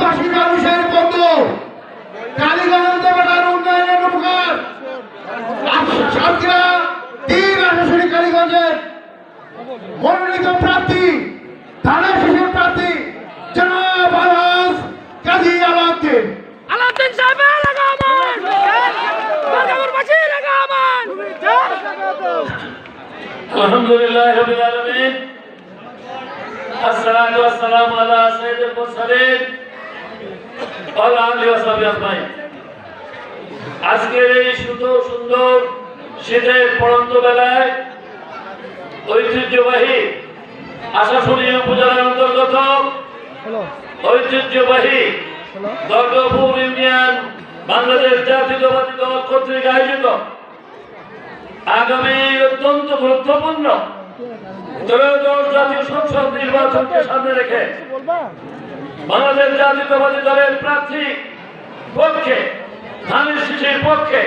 প্রবাসী মানুষের বন্ধু, কালীগঞ্জ দেবতার উন্নয়নের উপকার সাতক্ষীরা 3 আসনে কালীগঞ্জের মনোনীত প্রার্থী, থানা শেষের প্রার্থী জনাব আলহাজ কাজী আলাউদ্দিন। আলাউদ্দিন সাহেব লাগামান, বাগাবরবাসী লাগামান। আলহামদুলিল্লাহ রাব্বিল আলামিন, আসসালাতু ওয়াসসালামু আলা সাইয়্যিদিল মুরসালিন ওয়া আলা আলিহি ওয়া সাহবিহি আজমাইন। আজকের এই সুন্দর শীতের পড়ন্ত বেলায় ঐতিহ্যবাহী আশাশুনি উপজেলার অন্তর্গত ঐতিহ্যবাহী দর্গপুর ইউনিয়ন বাংলাদেশ জাতীয়তাবাদী দল কর্তৃক আয়োজিত আগামী অত্যন্ত গুরুত্বপূর্ণ ত্রয়োদশ জাতীয় সংসদ নির্বাচনকে সামনে রেখে বাংলাদেশ জাতীয়তাবাদী দলের প্রার্থী পক্ষে ধানের শীষের পক্ষে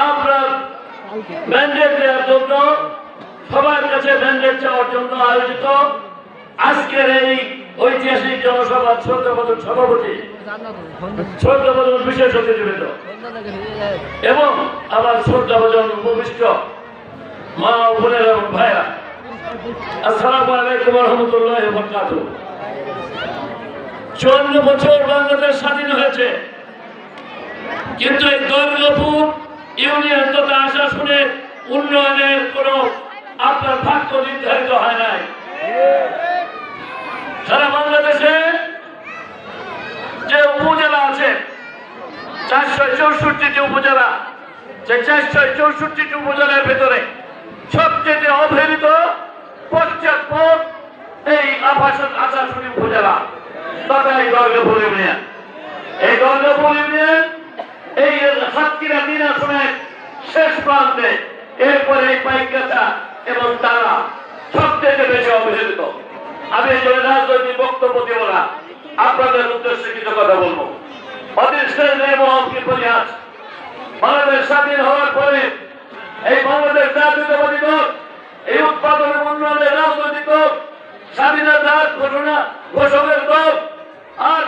আমরা ম্যান্ডেট দেওয়ার জন্য সবার কাছে ম্যান্ডেট চাওয়ার জন্য আয়োজিত আজকের এই ঐতিহাসিক জনসভার শ্রদ্ধাভাজন সভাপতি, শ্রদ্ধাভাজন বিশেষ অতিথিবৃন্দ এবং আমার শ্রদ্ধাভাজন উপবিষ্ট মা ও বোনেরা এবং ভাইরা, আসসালামু আলাইকুম ওয়া রাহমাতুল্লাহি ওয়া বারাকাতুহু। 54 বছর বাংলাদেশ স্বাধীন হয়েছে, কিন্তু এই দুর্গাপুর ইউনিয়ন তথা আশাশুনের উন্নয়নের কোন আপনার ভাগ্য নির্ধারিত হয় নাই। সারা বাংলাদেশে যে উপজেলা আছে 464টি উপজেলা, সেই 464টি উপজেলার ভেতরে সবচেয়ে অবহেলিত পশ্চাৎপদ এই আশাশুনি উপজেলা তথা এই দুর্গাপুর ইউনিয়ন। এই দুর্গাপুর ইউনিয়ন এই সাতক্ষীরা 3 আসনের শেষ প্রান্তে, এরপরে এই পাইকগাছা এবং তারা সবচেয়ে বেশি অবহেলিত। আমি এই জন্য রাজনৈতিক বক্তব্য দেব না, আপনাদের উদ্দেশ্যে কিছু কথা বলবো। অদৃষ্টের মহমকি পরিহাস, বাংলাদেশ স্বাধীন হওয়ার পরে এই বাংলাদেশ জাতীয়তাবাদী দল এই উৎপাদন উন্নয়নের রাজনৈতিক দল, স্বাধীনতার ঘোষণের দল, আর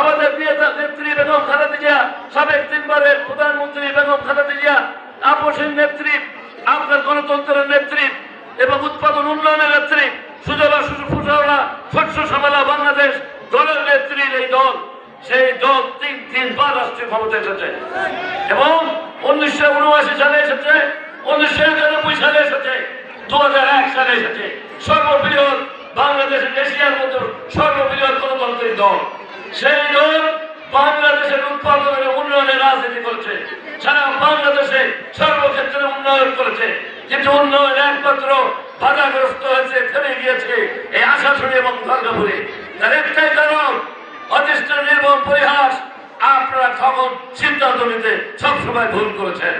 আমাদের প্রিয় নেত্রী বেগম খালেদা জিয়া, সাবেক 3 বারের প্রধানমন্ত্রী বেগম খালেদা জিয়া, আপসের নেত্রী, আপনার গণতন্ত্রের নেত্রী এবং উৎপাদন উন্নয়নের নেত্রী, সুজলা সুফলা শস্য শ্যামলা বাংলাদেশ দলের নেত্রীর এই দল, সেই দল 3বার রাষ্ট্রীয় ক্ষমতা এসেছে এবং 1979 সালে এসেছে, 1991 সালে এসেছে, 2001 সালে এসেছে। সর্ববৃহৎ বাংলাদেশের এশিয়ার মধ্যে সর্ববৃহৎ গণতান্ত্রিক দল। সেই দল বাংলাদেশের উৎপাদনের উন্নয়নের রাজনীতি করেছে, সারা বাংলাদেশে সর্বক্ষেত্রে উন্নয়ন করেছে, কিন্তু উন্নয়ন একমাত্র বাধাগ্রস্ত হয়েছে, থেমে গিয়েছে এই আশাশুনি এবং দুর্গাপুরে। তার একটাই কারণ, অদৃষ্টের নির্মম পরিহাস। আপনারা তখন সিদ্ধান্ত নিতে সবসময় ভুল করেছেন।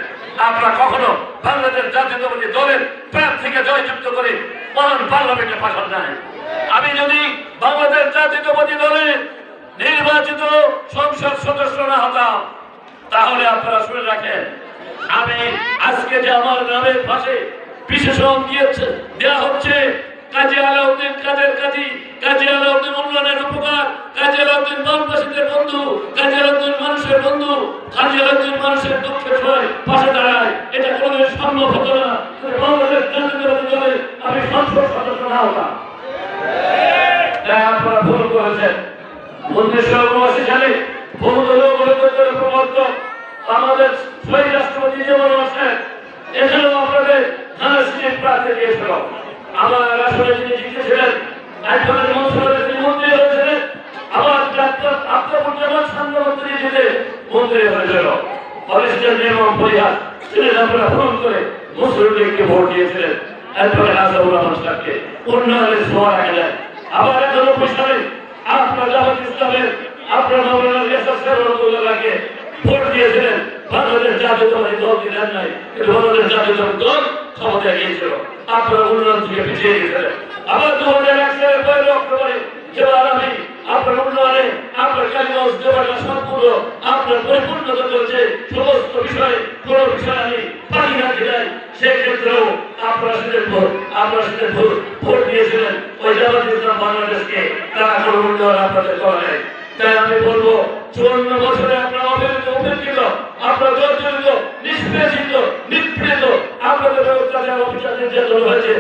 আপনারা কখনো বাংলাদেশ জাতীয়তাবাদী দলের প্রার্থীকে জয়যুক্ত করে মহান পার্লামেন্টে পাঠান নাই। আমি যদি বাংলাদেশ জাতীয়তাবাদী দলের নির্বাচিত সংসদ সদস্য না হতাম, তাহলে আপনারা শুনে রাখেন, আমি আজকে যে আমার নামের পাশে বিশেষণ দেওয়া হচ্ছে, কাজী আলাউদ্দিন কাজের কাজী, কাজী আলাউদ্দিন উন্নয়নের উপকার, কাজী আলাউদ্দিন বানবাসীদের বন্ধু, কাজী আলাউদ্দিন মানুষের বন্ধু, কাজী আলাউদ্দিন মানুষের দুঃখের সময় পাশে দাঁড়ায়, এটা কোনোদিন সম্ভব হতো না বাংলাদেশ জাতীয়তাবাদী দলে আমি সংসদ সদস্য না হতাম। তাই আপনারা ভুল করেছেন। 1979 সালে বহুদলীয় গণতন্ত্রের প্রবর্তক আমাদের শহীদ রাষ্ট্রপতি জিয়াউর রহমান এখানেও আপনাদের ধানের শীষের প্রার্থী দিয়েছিল। আমার আসলে যিনি জিতেছিলেন একজনের মন্ত্রণালয়ে তিনি মন্ত্রী হয়েছিলেন, আবার ডাক্তার আব্দুল সান্ধ্যমন্ত্রী জিতে মন্ত্রী হয়েছিল। অদৃষ্টের নির্মম পরিহাস, তিনি আপনারা ফোন করে মুসলিম লীগকে ভোট দিয়েছিলেন, এরপরে আসাদুর রহমান সাহেবকে উন্নয়নের ছোঁয়া রাখা যায়। আবার 91 সালে আপনার জামাত ইসলামের আপনার মাওলানা রিয়াসাত রহমাতুল্লাহকে ভোট দিয়েছিলেন, বাংলাদেশ জাতীয়তাবাদী দল দিলেন নাই, কিন্তু বাংলাদেশ জাতীয়তাবাদী দল ক্ষমতায় গিয়েছিল, আপনার উন্নয়ন থেকে পিছিয়ে গিয়েছিলেন। আবার 2001 সালের 1 অক্টোবরে যেবার আমি আপনার উন্নয়নে আপনার কালীগঞ্জ দেবাটা সম্পূর্ণ আপনার পরিপূর্ণতা চলছে, সমস্ত বিষয়ে কোনো বিষয় আমি পানি না দিলেন, সেক্ষেত্রেও আপনারা ভোট দিয়েছিলেন ওই জামাত ইসলাম বাংলাদেশকে, তারা কোনো উন্নয়ন আপনাদের করে নাই। তাই আমি বলবো 54 বছরে আপনারা অবহেলিত উপেক্ষিত, আপনারা জর্জরিত, নিষ্পেষিত, নিপীড়িত, আপনাদের অত্যাচার অবিচার নির্যাতন হয়েছে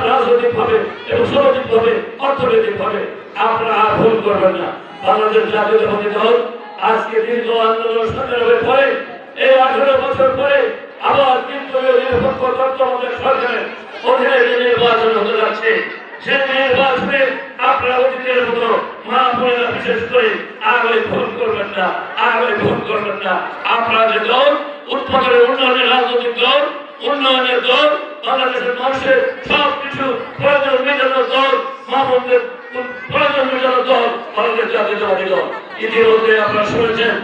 রাজনৈতিক ভাবে এবং সামাজিক ভাবে, অর্থনৈতিক ভাবে। আপনারা আর ভুল করবেন না। বাংলাদেশ জাতীয়তাবাদী দল আজকে দীর্ঘ আন্দোলন সংগ্রামের পরে এই 18 বছর পরে আবার কিন্তু নিরপেক্ষ তত্ত্বাবধায়ক সরকারের অধীনে যে নির্বাচন হতে যাচ্ছে, সেই নির্বাচনে আপনারা অতীতের মতো মা বোনেরা বিশেষ করে আর ওই ভুল করবেন না, আর ওই ভুল করবেন না। আপনারা যে দল উৎপাদনের উন্নয়নের রাজনৈতিক দল, উন্নয়নের দল, বাংলাদেশের মানুষের সব কিছু প্রয়োজন মেটানোর দল, মা বোনদের প্রয়োজন মেটানোর দল বাংলাদেশ জাতীয়তাবাদী দল। ইতিমধ্যে আপনারা শুনেছেন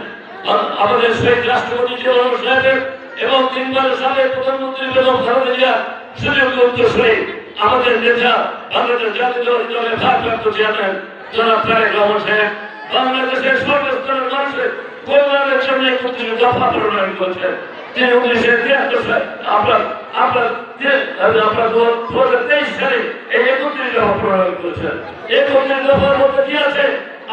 আমাদের শহীদ রাষ্ট্রপতি জিয়াউর রহমান সাহেবের এবং 3 বারের সাবেক প্রধানমন্ত্রী বেগম খালেদা জিয়া সুযোগ্য উত্তরসূরি আমাদের নেতা বাংলাদেশ জাতীয়তাবাদী দলের ভারপ্রাপ্ত চেয়ারম্যান জনাব তারেক রহমান সাহেব বাংলাদেশের সর্বস্তরের মানুষের কল্যাণের জন্য 31 দফা প্রণয়ন করছেন। তিনি 1973 সালে আপনার 2023 সালে এই 31 দফা প্রণয়ন করেছেন। 31 দফার মধ্যে কি আছে?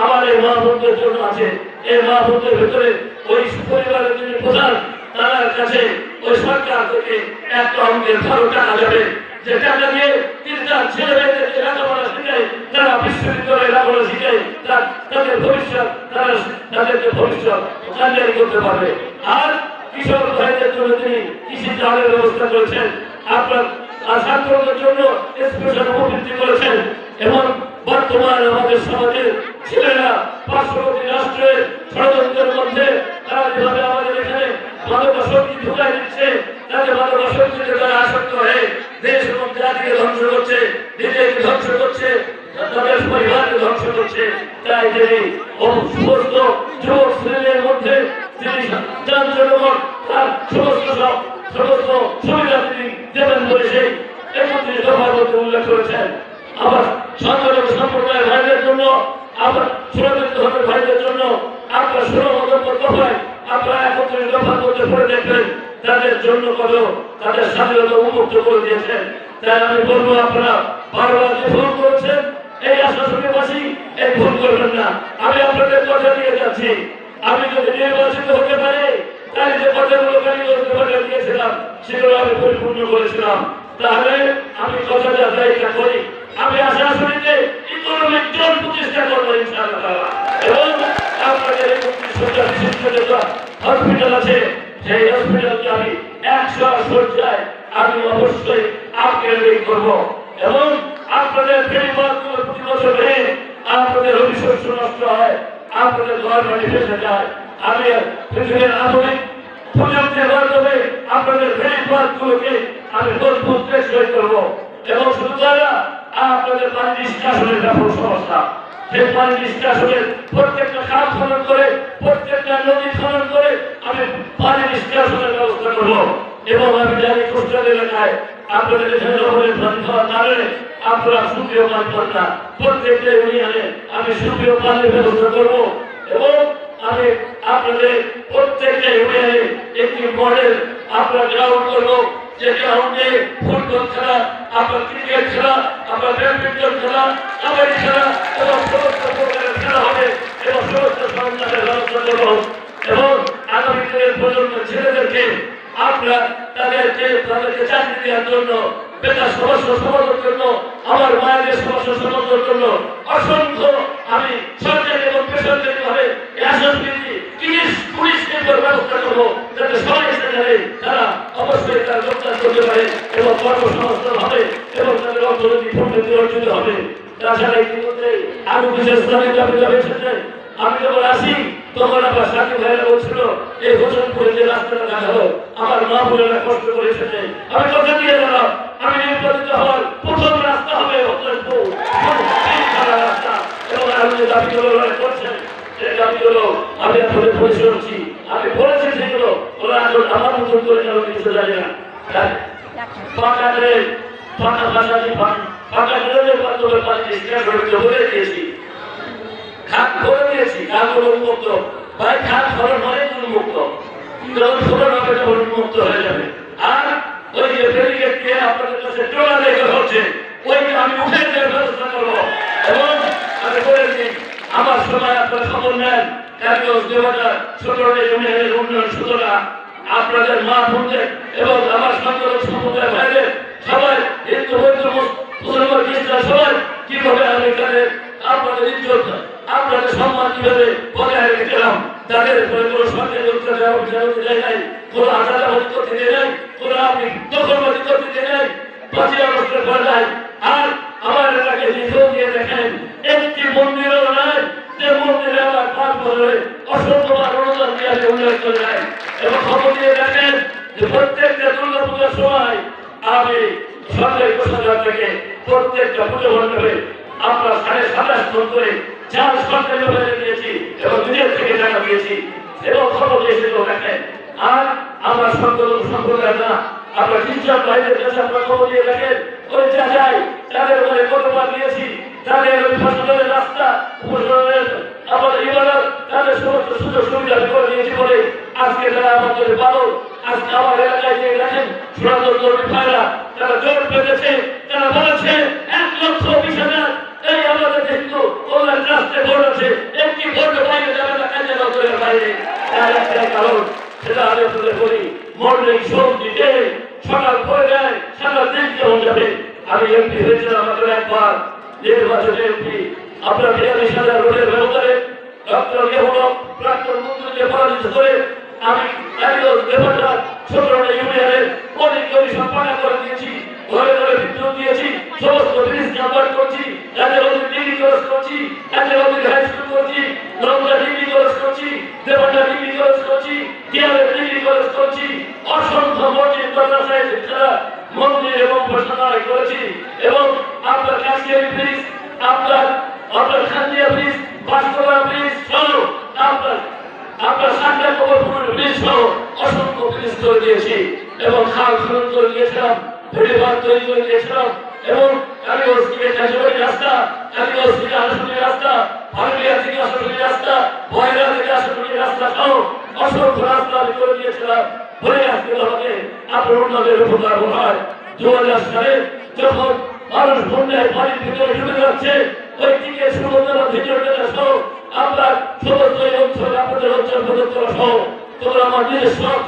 আমার এই মা বোনদের জন্য আছে। এই মা বোনদের ভিতরে ওই পরিবারের যিনি প্রধান তার কাছে ওই সরকার থেকে একটা অঙ্কের ভালো টাকা যাবে, যে টাকা দিয়ে 3-4 ছেলে মেয়েদেরকে লেখাপড়া শিখায়, তারা বিশ্ববিদ্যালয়ে লেখাপড়া শিখায়, তাদের ভবিষ্যৎ তাদেরকে ভবিষ্যৎ কান্ডারি করতে পারবে। আর কৃষক ভাইদের জন্য তিনি কৃষি চালের ব্যবস্থা করেছেন, আপনার ছাত্রদের জন্য স্পেশাল উপবৃত্তি করেছেন। এবং বর্তমান আমাদের সমাজের ছেলেরা পার্শ্ববর্তী রাষ্ট্রের ষড়যন্ত্রের মধ্যে তারা যেভাবে আমাদের এখানে মাদকাসক্তি ঢুকাই দিচ্ছে, তাদের মাদকাসক্তিতে তারা আসক্ত হয়ে দেশ এবং জাতিকে ধ্বংস করছে, নিজেকে ধ্বংস করছে, তাদের পরিবারকে ধ্বংস করছে। তাই তিনি সমস্ত যুবক শ্রেণীর মধ্যে তিনি জনগণ তার সমস্ত সুবিধা তিনি দেবেন বলে সেই 31 দফার মধ্যে উল্লেখ করেছেন। আবার সংখ্যালঘু সম্প্রদায়ের ভাইদের জন্য, আবার সুরক্ষিত ধর্মের ভাইদের জন্য আপনার 16 নম্বর দফায় আপনারা 31 দফার মধ্যে পড়ে দেখবেন তাদের জন্য কত তাদের স্বাধীনতা উন্মুক্ত করে দিয়েছেন। তাই আমি বলবো আপনারা বারবার যে ভুল করেছেন এই আশাশুনিবাসী এই ভুল করবেন না। আমি আপনাদের কথা দিয়ে যাচ্ছি, আমি যদি নির্বাচিত হতে পারি তাই যে কথাগুলো কারিগরকে দিয়েছিলাম সেগুলো আমি পরিপূর্ণ করেছিলাম। তাহলে আমি কথাটা দায়িত্ব করি, আমি আশাশুনিতে ইকোনমিক জোন প্রতিষ্ঠা করবো ইনশাআল্লাহ। এবং আপনাদের এই হসপিটাল আছে, সেই হসপিটালকে আমি 100 শয্যায় আমি অবশ্যই আপগ্রেড করব। এবং আপনাদের ফেরিবাদগুলো প্রতি বছর আপনাদের অভিশস্য নষ্ট হয়, আপনাদের ঘর বাড়ি ফেসে যায়। আমি পৃথিবীর আধুনিক প্রযুক্তির মাধ্যমে আপনাদের ফেরিবাদগুলোকে আমি মজবুত টেকসই করব। এবং শুধু তারা আপনাদের পানি নিষ্কাশনের ব্যাপক সমস্যা, সেই পানি নিষ্কাশনের প্রত্যেকটা খাল খনন করে, প্রত্যেকটা নদী খনন করে আমি পানি নিষ্কাশনের ব্যবস্থা করব। এবং আমি জানি কোস্টাল এলাকায় আপনাদের এখানে রহরের পানি খাওয়ার কারণে আপনারা সুপ্রিয় পানি পান না। প্রত্যেকটা ইউনিয়নে আমি সুপ্রিয় পানির ব্যবস্থা করব। এবং আমি আপনাদের প্রত্যেকটা ইউনিয়নে একটি মডেল আপনার গ্রাউন্ড করবো, যে গ্রাউন্ডে ফুটবল খেলা, আপনার ক্রিকেট খেলা, আপনার ব্যাডমিন্টন খেলা, কাবাডি খেলা এবং সমস্ত প্রকারের খেলা হবে এবং সমস্ত সরঞ্জামের ব্যবস্থা করব। এবং আগামী দিনের প্রজন্মের ছেলেদেরকে আপনার তাদেরকে চাকরি দেওয়ার জন্য, বেকার সমস্যা সমাধানের জন্য, আমার মায়েদের সমস্যা সমাধানের জন্য অসংখ্য আমি সরকারি এবং বেসরকারি ভাবে পুলিশ ব্যবস্থা করবো, যাতে সবাই সেখানে তারা অবশ্যই তার যোগদান করতে পারে এবং কর্মসংস্থান হবে এবং তাদের অর্থনৈতিক প্রবৃদ্ধি অর্জিত হবে। তাছাড়া ইতিমধ্যে আরো বিশেষ স্থানের দাবিটা এসেছে। আমি যখন আসি তখন আমার সাথী ভাইরা বলছিল এই হোসেনপুরে যে রাস্তাটা দেখালো আমার মা বোনেরা কষ্ট করে এসেছে। আমি কথা দিয়ে গেলাম আমি নির্বাচিত হওয়ার প্রথম রাস্তা হবে হোসেনপুর রাস্তা। এবং আমি যে দাবিগুলো করছেন সেই দাবিগুলো আমি আপনাদের বলে শুনছি, আমি বলেছি সেগুলো ওরা এখন আমার মতন করে কেন কিছু জানি না। পাকা ড্রেন, পাকা ভাষাটি পাকা ড্রেনের মাধ্যমে পানি বলে দিয়েছি, খাত করে দিয়েছি, খাতগুলো উন্মুক্ত ভাই, খাত খরচ অনেক উন্মুক্ত, যখন খরচ হবে তখন উন্মুক্ত হয়ে যাবে। আর ওই যে ব্যারিকেডকে আপনাদের কাছে টোলা রেখে হচ্ছে ওইটা আমি উঠে দেওয়ার ব্যবস্থা করবো। এবং আমি বলেছি আমার সময় আপনারা খবর নেন কালীগঞ্জ দেবতার 17 ইউনিয়নের উন্নয়ন সূচনা আপনাদের মা বোনদের এবং আমার সংগঠন সম্প্রদায়ের ভাইদের সবাই হিন্দু বৌদ্ধ মুসলমান খ্রিস্টান সবাই কিভাবে আমি তাদের আপনাদের ইজ্জত আপনাদের সম্মান কিভাবে বজায় রেখেছিলাম তাদের উপরে কোনো সরকারি অত্যাচার দেয় নাই, কোনো আদালত করতে দেয় নাই, কোনো আপনি দখলবাজি করতে দেয় নাই, 5ই আগস্টের পর নাই। আর আমার এলাকায় লিখেও দিয়ে দেখেন একটি মন্দিরও নাই যে মন্দিরে আমার 5 বছরে অসংখ্যবার অনুদান দিয়ে আসে উল্লেখ করে নাই। এবং খবর দিয়ে দেখেন যে প্রত্যেকটা দুর্গা পূজার সময় আমি সরকারি কোষাগার থেকে প্রত্যেকটা পুজো মণ্ডপে আপনার 27.5 টন করে চাল সরকারি ভাবে দিয়েছি এবং নিজের থেকে টাকা দিয়েছি এবং খবর দিয়েছিল দেখেন। আর আমরা সংগঠন সম্প্রদায় না আপনার খ্রিস্টান ভাইদের কাছে আপনার খবর দিয়ে দেখেন ওই যা যায় তাদের উপরে কতবার দিয়েছি, তাদের ওই ফসলের রাস্তা উপসনের আমাদের ইবাদত তাদের সমস্ত সুযোগ সুবিধা করে দিয়েছি বলে আজকে তারা আমাদের পালন। আজকে আমার এলাকায় যে দেখেন সনাতন ধর্মী ভাইরা তারা জোর পেতেছে, তারা বলেছে 1,20,000 এই আমাদের যেহেতু ওনার রাস্তে ভোট আছে একটি ভোট বাইরে যাবে না কাজে নজরের বাইরে। তার একটা কারণ সেটা আমি আপনাদের বলি মর্নিং শো দিতে সকাল পড়ে যায় সারা দিন কেমন যাবে। আমি এমপি হয়েছিলাম আমাদের একবার নির্বাচনে এমপি আপনার 42,000 ভোটের ব্যবহারে ডক্টর নেহরু প্রাক্তন মন্ত্রীকে পরাজিত করে আমি কালীগঞ্জ দেবতার 17 ইউনিয়নের অনেক কমিশন পাকা করে দিয়েছি, ঘরে ঘরে বিদ্যুৎ দিয়েছি, সমস্ত ব্রিজ নাম্বার করছি, এদের অনেক ডিগ্রি কোর্স করছি, এদের অনেক হাই স্কুল করছি, নমরা ডিগ্রি কোর্স করছি, দেবতা ডিগ্রি কোর্স করছি, টিআরএফ ডিগ্রি কোর্স করছি, অসংখ্য মসজিদ মাদ্রাসায় শিক্ষা মন্দির এবং উপাসনালয় করেছি এবং আপনার কাশিয়ারি ব্রিজ আপনার খান্দিয়া ব্রিজ বাস্তবা ব্রিজ সহ আপনার সাতটা কবরপুরের ব্রিজ সহ অসংখ্য ব্রিজ করে দিয়েছি এবং খাল খনন করে দিয়েছিলাম, ভেড়িবাঁধ তৈরি করে দিয়েছিলাম এবং কালীগঞ্জ থেকে চাষবাড়ি রাস্তা, কালীগঞ্জ থেকে আশুনি রাস্তা, ভারতীয় থেকে আশুনি রাস্তা, ভয়রা থেকে আশুনি রাস্তা সহ অসংখ্য রাস্তা আমি করে দিয়েছিলাম। বলে আজকে আমাকে আপনার উন্নয়নের উপকার হয়। 2000 সালে যখন মানুষ বন্যায় পানির ভিতরে ডুবে যাচ্ছে ওই দিকে সুন্দর ভিতরে সহ আপনার সমস্ত অঞ্চল আপনাদের অঞ্চল প্রদত্ত সহ তোমরা আমার নিজের সব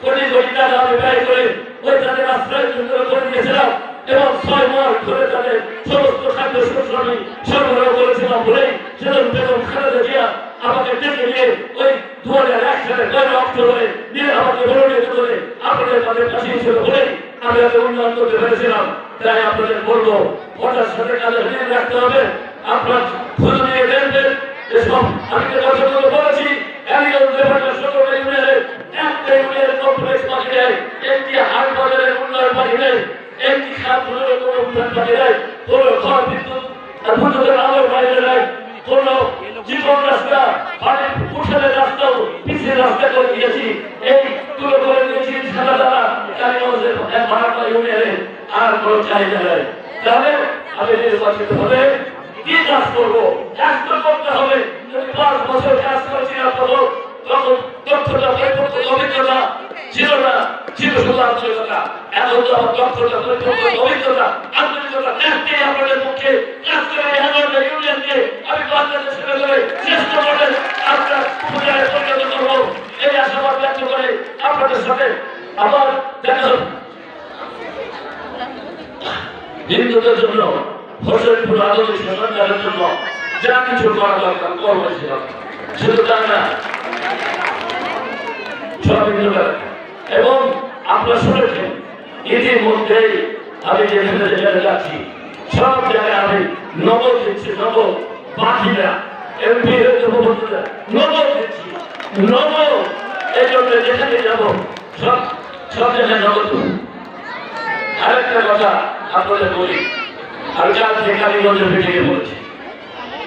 কোটি কোটি টাকা আমি ব্যয় করে ওই তাদের আশ্রয় কেন্দ্র করে দিয়েছিলাম এবং 6 মাস ধরে তাদের সমস্ত খাদ্য শস্য আমি সরবরাহ করেছিলাম বলেই সেদিন বেগম খালেদা জিয়া আমাকে ডেকে নিয়ে ওই 2001 সালে 11 অক্টোবরে নিয়ে আমাকে মনোনীত করে আপনাদের কাছে পাঠিয়েছিল বলেই আমি এত উন্নয়ন করতে পেরেছিলাম। তাই আপনাদের বলবো ওটার সাথে কাজে মিল রাখতে হবে। আপনার খুঁজে নিয়ে দেখবেন এসব আমি যে কথাগুলো বলেছি কালীগঞ্জ দেবতার 17 ইউনিয়নের একটা ইউনিয়নের কমপ্লেক্স বাকি নেই, একটি হাট বাজারের উন্নয়ন বাকি নেই, একটি খাদ্যের কোনো উন্নয়ন বাকি নেই, কোনো ঘর বিদ্যুৎ আর বিদ্যুতের আলোর বাইরে নেই, কোনো জীবন রাস্তা পানির উঠানের রাস্তাও পিছিয়ে রাস্তা করে দিয়েছি। এই তুলে করে দিয়েছি সাদা দ্বারা কালীগঞ্জের ভাড়াটা ইউনিয়নে আর কোনো চাহিদা নেই। তাহলে আমি নির্বাচিত হলে কি কাজ করবো? কাজ তো করতে হবে। যদি 5 বছর কাজ করেছি না তখন দক্ষতা অভিজ্ঞতা ছিল না, ছিল শুধু আন্তরিকতা। এখন তো আমার দক্ষতা অভিজ্ঞতা আন্তরিকতা দেখতেই আপনাদের পক্ষে কাজ করে 11টা ইউনিয়নকে আমি বাংলাদেশের ভেতরে শ্রেষ্ঠ মডেল আপনার উপজেলায় পরিণত করবো এই আশাবাদ ব্যক্ত করে আপনাদের সাথে আবার দেখা হবে। হিন্দুদের জন্য হোসেনপুর আদর্শ সন্তানের জন্য যা কিছু করা দরকার কর্মশীল শুধু তাই না সব এবং আপনারা শুনেছেন ইতিমধ্যেই আমি যেখানে যেখানে যাচ্ছি সব জায়গায় আমি নগদ দিচ্ছি, নগদ বাকি না। এমপি নগদ দিচ্ছি, নগদ। এই জন্য যেখানে যাবো সব জায়গায় নগদ। আরেকটা কথা আপনাদের বলি, আমি কালকে কালীগঞ্জের মিটিংয়ে বলেছি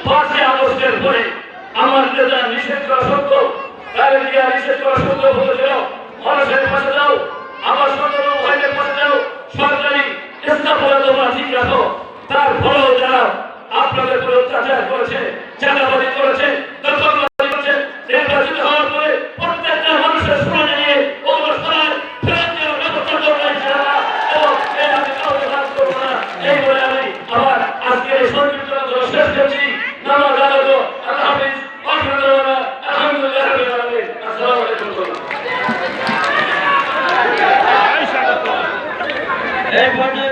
5ই আগস্টের পরে আমার নেতা নিষেধ করা সত্ত্বেও নিষেধ করা সত্ত্বেও বলেছিল মানুষের পাশে যাও, আমার সংগঠন ভাইদের পাশে যাও, সরকারি স্থাপনা তোমরা ঠিক রাখো। তারপরেও যারা আপনাদের উপরে অত্যাচার করেছে, চাঁদাবাজি করেছে, দখলবাজি করেছে, নির্বাচিত হওয়ার পরে প্রত্যেকটা মানুষের শুনানি নিয়ে অবস্থায় ফেরত দেওয়ার ব্যবস্থা করবে এবং এই আমি কাউকে কাজ করবো না। এই বলে আমি আবার আজকে এই সংযুক্ত শেষ করছি। নানা এই পর্যায়ে